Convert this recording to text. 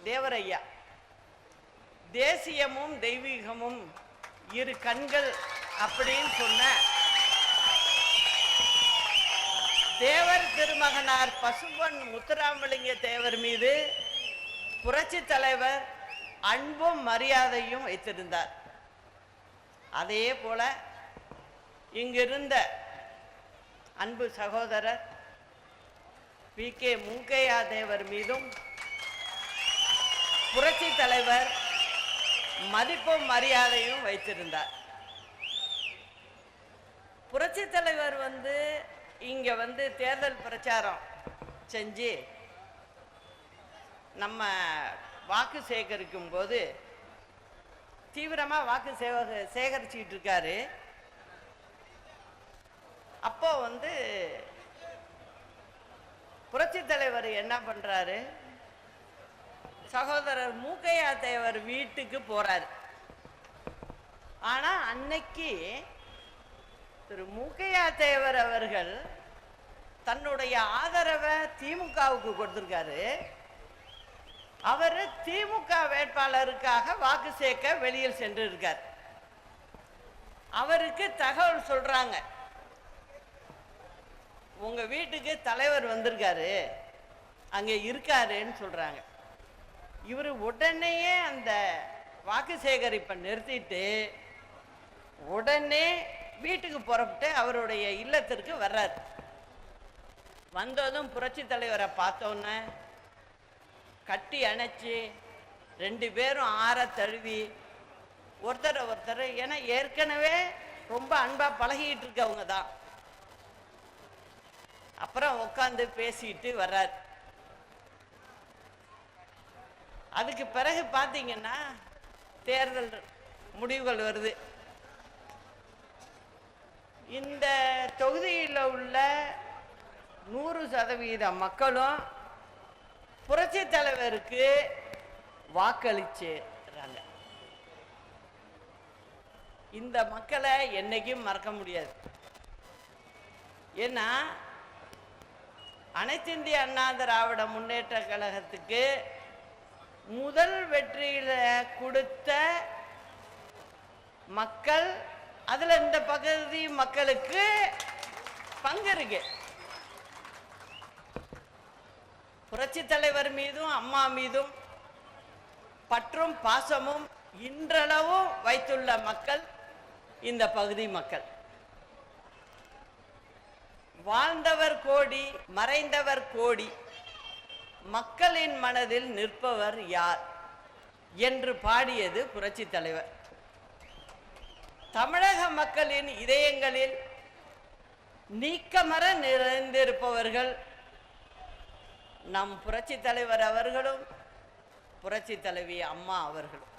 தேவரையா, தேசியமும் தெய்வீகமும் இரு கண்கள் அப்படின்னு சொன்ன தேவர் திருமகனார் பசும்பொன் முத்துராமலிங்க தேவர் மீது புரட்சி தலைவர் அன்பும் மரியாதையும் வைத்திருந்தார். அதே போல இங்கிருந்த அன்பு சகோதரர் வி.கே. மூக்கையா தேவர் மீதும் புரட்சி தலைவர் மதிப்பும் மரியாதையும் வைத்திருந்தார். புரட்சி தலைவர் இங்க தேர்தல் பிரச்சாரம் செஞ்சு நம்ம வாக்கு சேகரிக்கும் போது தீவிரமா வாக்கு சேகரிச்சுக்கிட்டு இருக்காரு. அப்போ புரட்சி தலைவர் என்ன பண்றாரு, சகோதரர் மூக்கையா தேவர் வீட்டுக்கு போறாரு. ஆனா அன்னைக்கு திரு மூக்கையா தேவர் அவர்கள் தன்னுடைய ஆதரவை திமுகவுக்கு கொடுத்திருக்காரு. அவர் திமுக வேட்பாளருக்காக வாக்கு சேர்க்க வெளியில் சென்று இருக்கார். அவருக்கு தகவல் சொல்றாங்க, உங்க வீட்டுக்கு தலைவர் வந்திருக்காரு, அங்க இருக்காருன்னு சொல்றாங்க. இவர் உடனேயே அந்த வாக்கு சேகரிப்பை நிறுத்திட்டு உடனே வீட்டுக்கு புறப்பட்டு அவருடைய இல்லத்திற்கு வர்றார். வந்ததும் புரட்சி தலைவரை பார்த்தோன்னே கட்டி அணைச்சி ரெண்டு பேரும் ஆற தழுவி ஒருத்தர் ஏன்னா ஏற்கனவே ரொம்ப அன்பா பழகிட்டு இருக்கவங்க தான். அப்புறம் உட்காந்து பேசிட்டு வர்றார். அதுக்கு பிறகு பார்த்தீங்கன்னா தேர்தல் முடிவுகள் வருது. இந்த தொகுதியில் உள்ள 100% மக்களும் புரட்சி தலைவருக்கு வாக்களிச்சுறாங்க. இந்த மக்களை என்னைக்கும் மறக்க முடியாது. ஏன்னா அனைத்திந்திய அண்ணா திராவிட முன்னேற்ற கழகத்துக்கு முதல் வெற்றியில கொடுத்த மக்கள், அதுல இந்த பகுதி மக்களுக்கு பங்கு இருக்கு. புரட்சி தலைவர் மீதும் அம்மா மீதும் பற்றும் பாசமும் இன்றளவும் வைத்துள்ள மக்கள் இந்த பகுதி மக்கள். வாழ்ந்தவர் கோடி, மறைந்தவர் கோடி, மக்களின் மனதில் நிற்பவர் யார் என்று பாடியது புரட்சி தலைவர். தமிழக மக்களின் இதயங்களில் நீக்கமற நிறைந்திருப்பவர்கள் நம் புரட்சி தலைவர் அவர்களும் புரட்சி தலைவி அம்மா அவர்களும்.